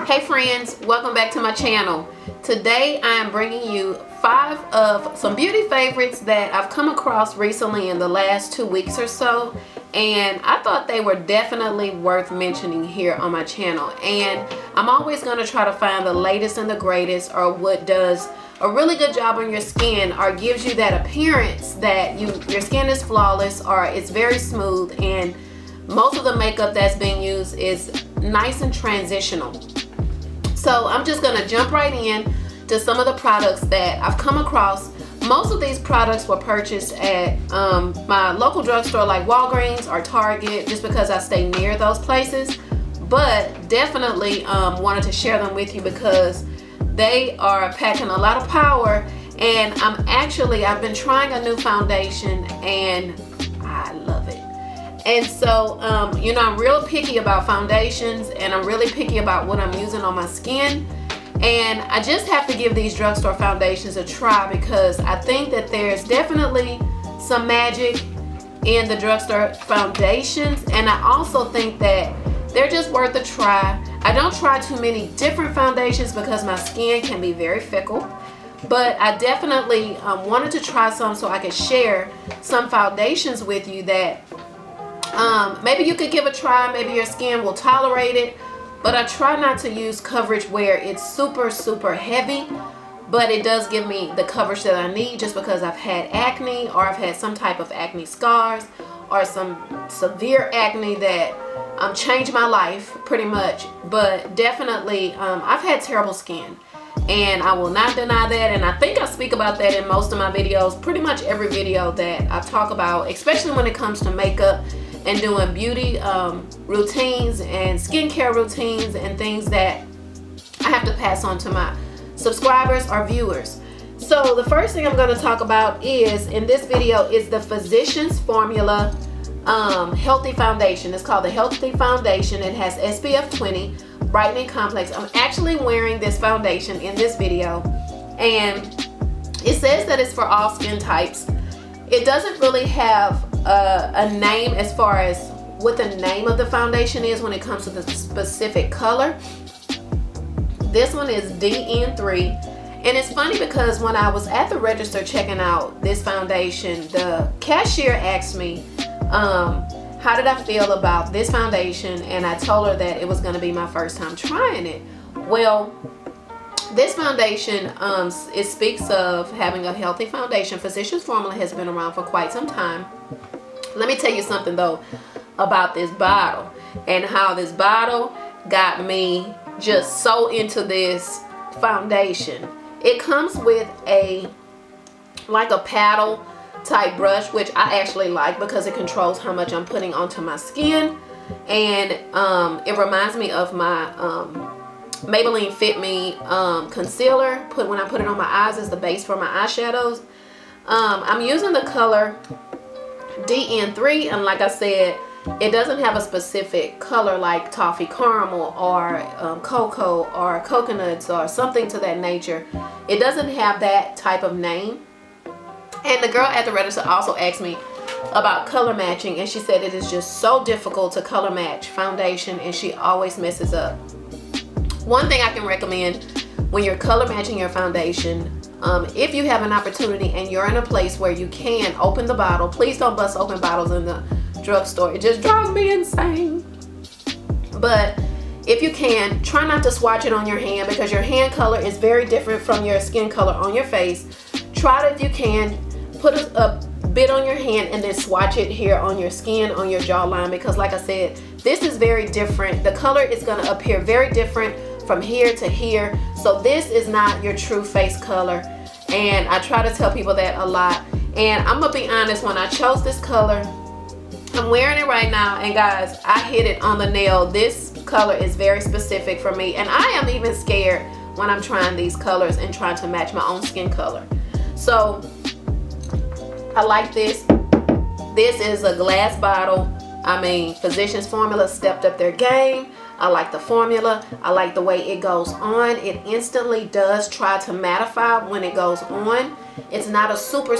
Hey friends, welcome back to my channel. Today I am bringing you 5 of some beauty favorites that I've come across recently in the last 2 weeks or so, and I thought they were definitely worth mentioning here on my channel. And I'm always going to try to find the latest and the greatest, or what does a really good job on your skin, or gives you that appearance that your skin is flawless, or it's very smooth, and most of the makeup that's being used is nice and transitional. So I'm just gonna jump right in to some of the products that I've come across. Most of these products were purchased at my local drugstore like Walgreens or Target, just because I stay near those places. But definitely wanted to share them with you because they are packing a lot of power. And I've been trying a new foundation and I love it. And so, I'm real picky about foundations, and I'm really picky about what I'm using on my skin. And I just have to give these drugstore foundations a try because I think that there's definitely some magic in the drugstore foundations. And I also think that they're just worth a try. I don't try too many different foundations because my skin can be very fickle. But I definitely wanted to try some so I could share some foundations with you that maybe you could give a try. Maybe your skin will tolerate it, but I try not to use coverage where it's super heavy, but it does give me the coverage that I need, just because I've had acne, or I've had some type of acne scars, or some severe acne that changed my life pretty much. But definitely I've had terrible skin, and I will not deny that. And I think I speak about that in most of my videos, pretty much every video that I talk about, especially when it comes to makeup and doing beauty routines and skincare routines and things that I have to pass on to my subscribers or viewers. So the first thing I'm going to talk about in this video is the Physicians Formula Healthy Foundation. It's called the Healthy Foundation. It has SPF 20 Brightening Complex. I'm actually wearing this foundation in this video, and it says that it's for all skin types. It doesn't really have a name as far as what the name of the foundation is when it comes to the specific color. This one is DN3, and it's funny because when I was at the register checking out this foundation, the cashier asked me how did I feel about this foundation, and I told her that it was going to be my first time trying it. Well, this foundation, it speaks of having a healthy foundation. Physicians Formula has been around for quite some time. Let me tell you something though about this bottle, and how this bottle got me just so into this foundation. It comes with like a paddle type brush, which I actually like because it controls how much I'm putting onto my skin. And it reminds me of my Maybelline Fit Me concealer. When I put it on my eyes as the base for my eyeshadows. I'm using the color DN3, and like I said, it doesn't have a specific color like toffee caramel or cocoa or coconuts or something to that nature. It doesn't have that type of name. And the girl at the register also asked me about color matching, and she said it is just so difficult to color match foundation, and she always messes up. One thing I can recommend when you're color matching your foundation, if you have an opportunity and you're in a place where you can open the bottle, please don't bust open bottles in the drugstore. It just drives me insane. But if you can, try not to swatch it on your hand, because your hand color is very different from your skin color on your face. Try it if you can. Put a bit on your hand and then swatch it here on your skin, on your jawline, because like I said, this is very different. The color is going to appear very different from here to here. So this is not your true face color, and I try to tell people that a lot. And I'm gonna be honest, when I chose this color, I'm wearing it right now, and guys, I hit it on the nail. This color is very specific for me, and I am even scared when I'm trying these colors and trying to match my own skin color. So I like this. This is a glass bottle. I mean, Physicians Formula stepped up their game. I like the formula. I like the way it goes on. It instantly does try to mattify when it goes on. It's not a super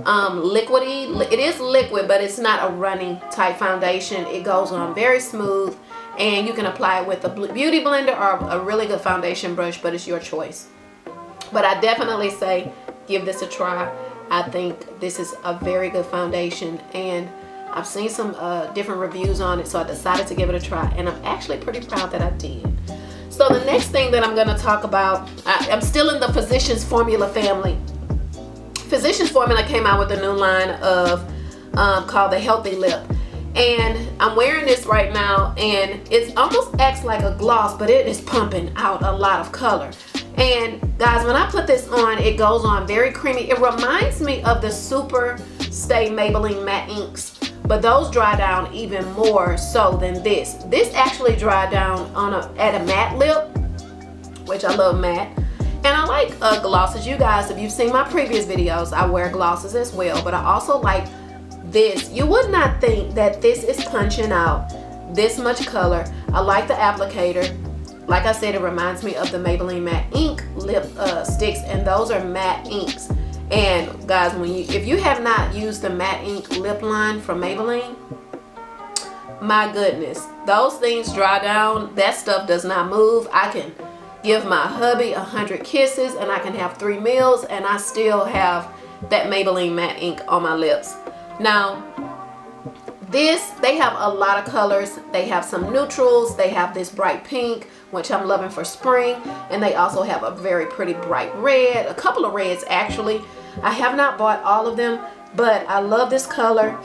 liquidy. It is liquid, but it's not a runny type foundation. It goes on very smooth, and you can apply it with a beauty blender or a really good foundation brush, but it's your choice. But I definitely say give this a try. I think this is a very good foundation, and I've seen some different reviews on it, so I decided to give it a try, and I'm actually pretty proud that I did. So the next thing that I'm going to talk about, I'm still in the Physicians Formula family. Physicians Formula came out with a new line of called the Healthy Lip, and I'm wearing this right now, and it almost acts like a gloss, but it is pumping out a lot of color. And guys, when I put this on, it goes on very creamy. It reminds me of the Super Stay Maybelline matte inks, but those dry down even more so than this. This actually dried down on at a matte lip, which I love matte. And I like glosses. You guys, if you've seen my previous videos, I wear glosses as well, but I also like this. You would not think that this is punching out this much color. I like the applicator. Like I said, it reminds me of the Maybelline matte ink lip sticks, and those are matte inks. And guys, if you have not used the matte ink lip line from Maybelline, my goodness, those things dry down. That stuff does not move. I can give my hubby 100 kisses, and I can have 3 meals, and I still have that Maybelline matte ink on my lips. Now, they have a lot of colors. They have some neutrals. They have this bright pink, which I'm loving for spring, and they also have a very pretty bright red, a couple of reds actually. I have not bought all of them, but I love this color.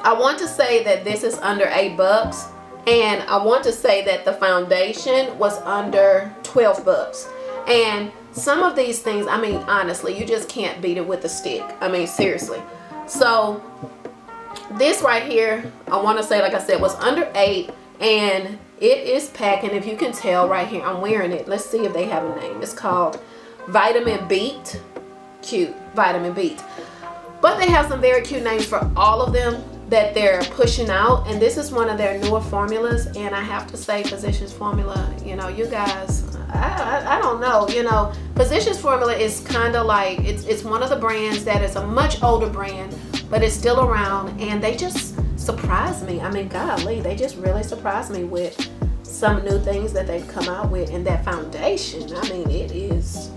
I want to say that this is under $8, and I want to say that the foundation was under $12. And some of these things, I mean, honestly, you just can't beat it with a stick. I mean, seriously. So this right here, I want to say, like I said, was under $8, and it is packing. If you can tell right here, I'm wearing it. Let's see if they have a name. It's called Vitamin Beat. Cute, Vitamin Beat. But they have some very cute names for all of them that they're pushing out, and this is one of their newer formulas. And I have to say, Physicians Formula, you know, you guys, I don't know, you know, Physicians Formula is kind of like, it's one of the brands that is a much older brand, but it's still around, and they just surprise me. I mean, golly, they just really surprise me with some new things that they've come out with. And that foundation, I mean, it is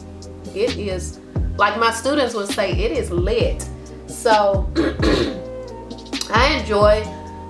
like my students would say, it is lit. So I enjoy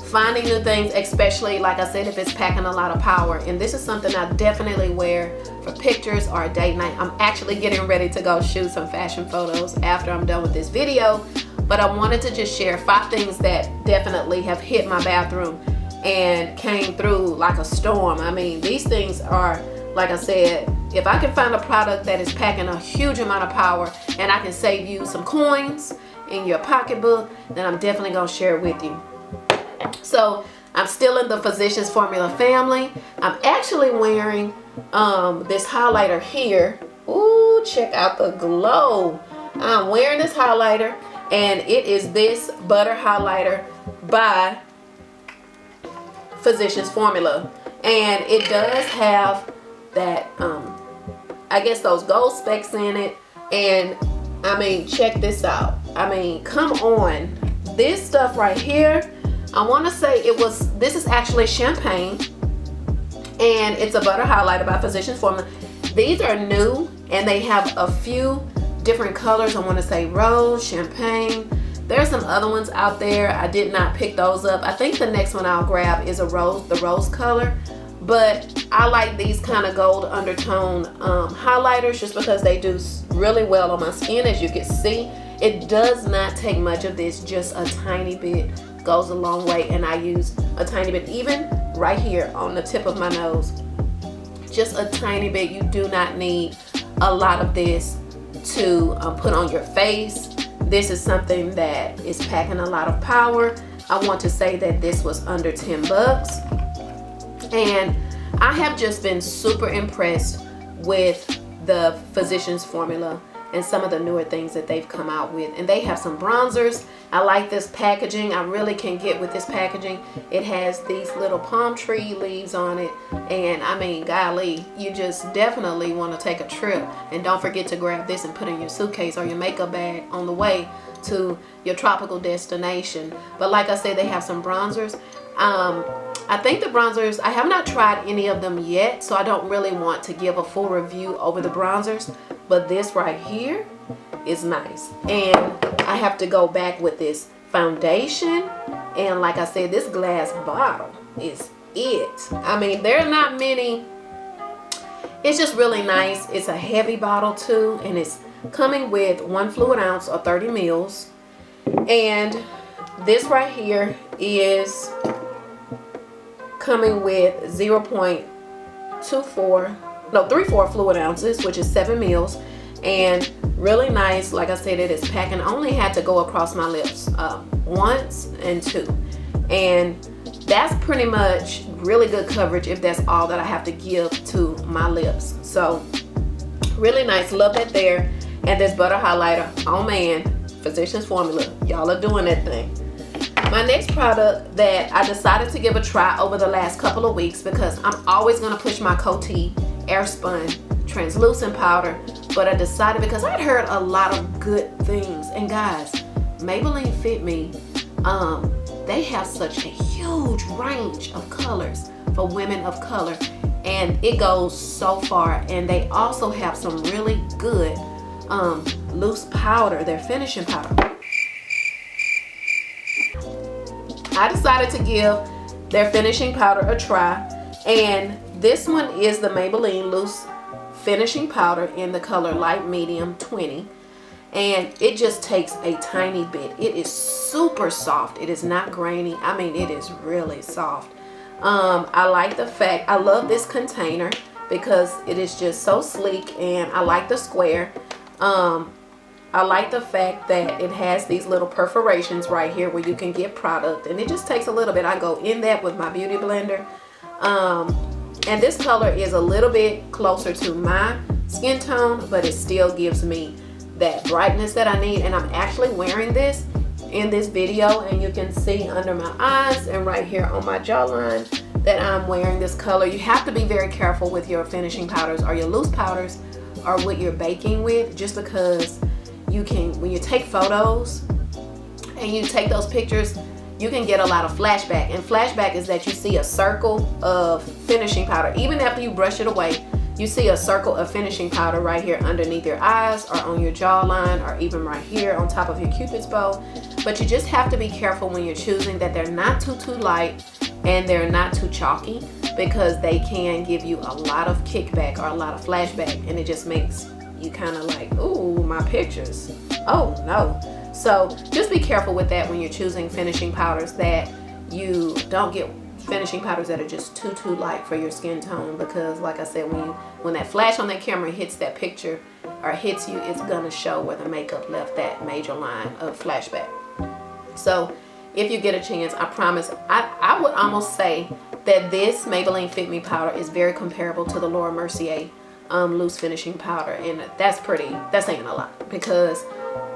finding new things, especially, like I said, if it's packing a lot of power. And this is something I definitely wear for pictures or a date night. I'm actually getting ready to go shoot some fashion photos after I'm done with this video, but I wanted to just share 5 things that definitely have hit my bathroom and came through like a storm. I mean, these things are, like I said, if I can find a product that is packing a huge amount of power and I can save you some coins in your pocketbook, then I'm definitely gonna share it with you. So I'm still in the Physicians Formula family. I'm actually wearing this highlighter here. Ooh, check out the glow. I'm wearing this highlighter, and it is this butter highlighter by Physicians Formula, and it does have that I guess those gold specks in it. And I mean, check this out. I mean, come on, this stuff right here, I want to say this is actually champagne, and it's a butter highlighter by Physicians Formula. These are new, and they have a few different colors. I want to say rose, champagne. There's some other ones out there. I did not pick those up. I think the next one I'll grab is the rose color. But I like these kind of gold undertone highlighters just because they do really well on my skin. As you can see, it does not take much of this. Just a tiny bit goes a long way, and I use a tiny bit even right here on the tip of my nose. Just a tiny bit. You do not need a lot of this to put on your face. This is something that is packing a lot of power. I want to say that this was under $10. And I have just been super impressed with the Physicians Formula and some of the newer things that they've come out with. And they have some bronzers. I like this packaging. I really can get with this packaging. It has these little palm tree leaves on it. And I mean, golly, you just definitely want to take a trip. And don't forget to grab this and put in your suitcase or your makeup bag on the way to your tropical destination. But like I said, they have some bronzers. I think the bronzers, I have not tried any of them yet, so I don't really want to give a full review over the bronzers, but this right here is nice. And I have to go back with this foundation, and like I said, this glass bottle is it. I mean, there are not many. It's just really nice. It's a heavy bottle too, and it's coming with 1 fluid ounce or 30 mils. And this right here is coming with 34 fluid ounces, which is 7 mils, and really nice. Like I said, it is packing. I only had to go across my lips once and 2, and that's pretty much really good coverage if that's all that I have to give to my lips. So really nice. Love that there. And this butter highlighter, oh man, Physicians Formula, y'all are doing that thing. My next product that I decided to give a try over the last couple of weeks, because I'm always going to push my Coty Airspun translucent powder, but I decided, because I'd heard a lot of good things, and guys, Maybelline Fit Me, they have such a huge range of colors for women of color, and it goes so far. And they also have some really good loose powder, their finishing powder. I decided to give their finishing powder a try, and this one is the Maybelline loose finishing powder in the color light medium 20, and it just takes a tiny bit. It is super soft. It is not grainy. I mean, it is really soft. I like the fact, I love this container because it is just so sleek, and I like the square. I like the fact that it has these little perforations right here where you can get product, and it just takes a little bit. I go in that with my beauty blender, and this color is a little bit closer to my skin tone, but it still gives me that brightness that I need. And I'm actually wearing this in this video, and you can see under my eyes and right here on my jawline that I'm wearing this color. You have to be very careful with your finishing powders or your loose powders or what you're baking with, just because you can, when you take photos and you take those pictures, you can get a lot of flashback. And flashback is that you see a circle of finishing powder. Even after you brush it away, you see a circle of finishing powder right here underneath your eyes or on your jawline, or even right here on top of your cupid's bow. But you just have to be careful when you're choosing that they're not too light and they're not too chalky, because they can give you a lot of kickback or a lot of flashback, and it just makes you kind of like, ooh, my pictures, oh no. So just be careful with that when you're choosing finishing powders, that you don't get finishing powders that are just too light for your skin tone, because like I said, when that flash on that camera hits that picture or hits you, it's gonna show where the makeup left that major line of flashback. So if you get a chance, I promise, I would almost say that this Maybelline Fit Me powder is very comparable to the Laura Mercier loose finishing powder, and that's saying a lot, because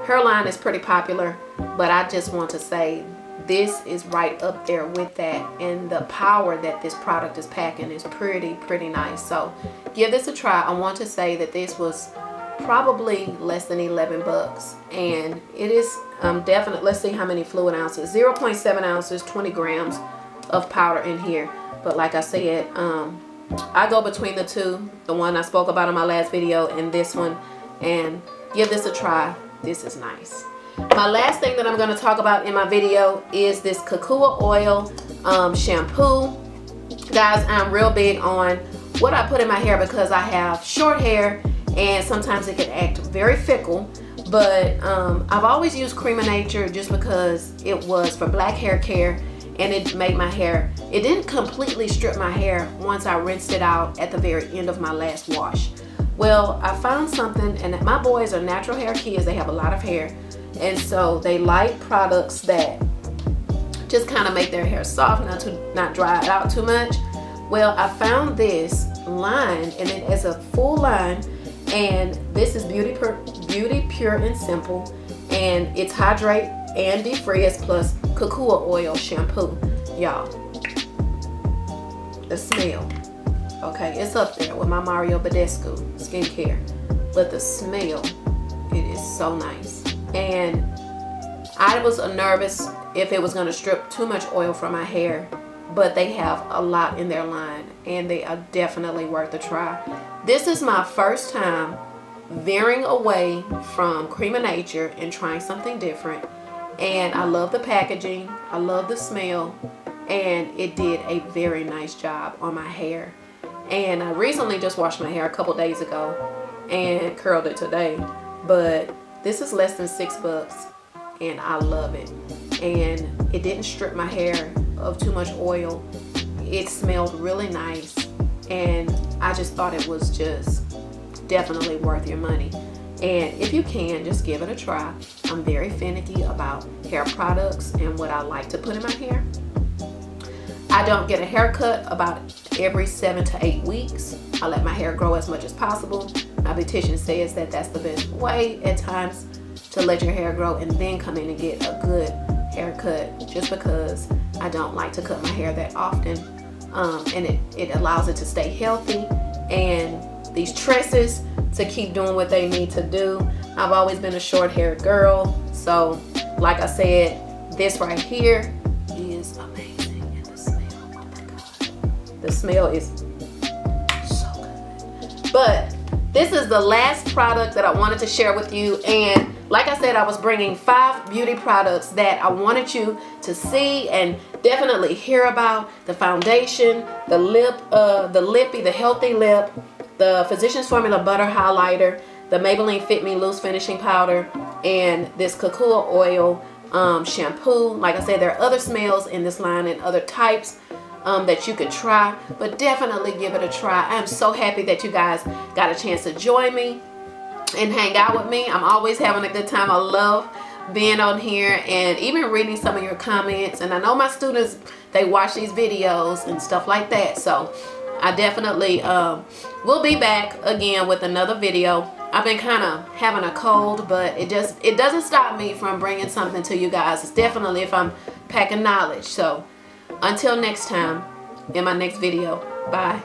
her line is pretty popular, but I just want to say this is right up there with that, and the power that this product is packing is pretty nice. So give this a try. I want to say that this was probably less than 11 bucks, and it is definitely, let's see how many fluid ounces, 0.7 ounces, 20 grams of powder in here. But like I said, I go between the two, the one I spoke about in my last video and this one, and give this a try. This is nice. My last thing that I'm going to talk about in my video is this Kokua Oil Shampoo. Guys, I'm real big on what I put in my hair, because I have short hair and sometimes it can act very fickle. But I've always used Cream of Nature just because it was for black hair care, and it made my hair, it didn't completely strip my hair once I rinsed it out at the very end of my last wash. Well, I found something, and my boys are natural hair kids, they have a lot of hair, and so they like products that just kind of make their hair soft, not dry it out too much. Well, I found this line, and it is a full line, and this is Beauty Pure and Simple, and it's hydrate and defrizz plus Kokua Oil Shampoo. Y'all, the smell, okay, it's up there with my Mario Badescu skincare, but the smell, it is so nice. And I was nervous if it was going to strip too much oil from my hair, but they have a lot in their line and they are definitely worth a try. This is my first time veering away from Cream of Nature and trying something different, and I love the packaging, I love the smell, and it did a very nice job on my hair. And I recently just washed my hair a couple days ago and curled it today, but this is less than $6 and I love it. And it didn't strip my hair of too much oil. It smelled really nice, and I just thought it was just definitely worth your money. And if you can, just give it a try. I'm very finicky about hair products and what I like to put in my hair. I don't get a haircut about every 7 to 8 weeks. I let my hair grow as much as possible. My beautician says that that's the best way at times to let your hair grow and then come in and get a good haircut, just because I don't like to cut my hair that often. And it allows it to stay healthy, and these tresses to keep doing what they need to do. I've always been a short haired girl, so like I said, this right here is amazing. And the smell, oh my god, the smell is so good. But this is the last product that I wanted to share with you, and like I said, I was bringing 5 beauty products that I wanted you to see and definitely hear about. The foundation, the lip, the healthy lip, the Physicians Formula Butter Highlighter, the Maybelline Fit Me Loose Finishing Powder, and this Kokua Oil Shampoo. Like I said, there are other smells in this line and other types that you could try, but definitely give it a try. I'm so happy that you guys got a chance to join me and hang out with me. I'm always having a good time. I love being on here and even reading some of your comments, and I know my students, they watch these videos and stuff like that, so I definitely will be back again with another video. I've been kind of having a cold, but it doesn't stop me from bringing something to you guys. It's definitely if I'm packing knowledge. So until next time, in my next video, bye.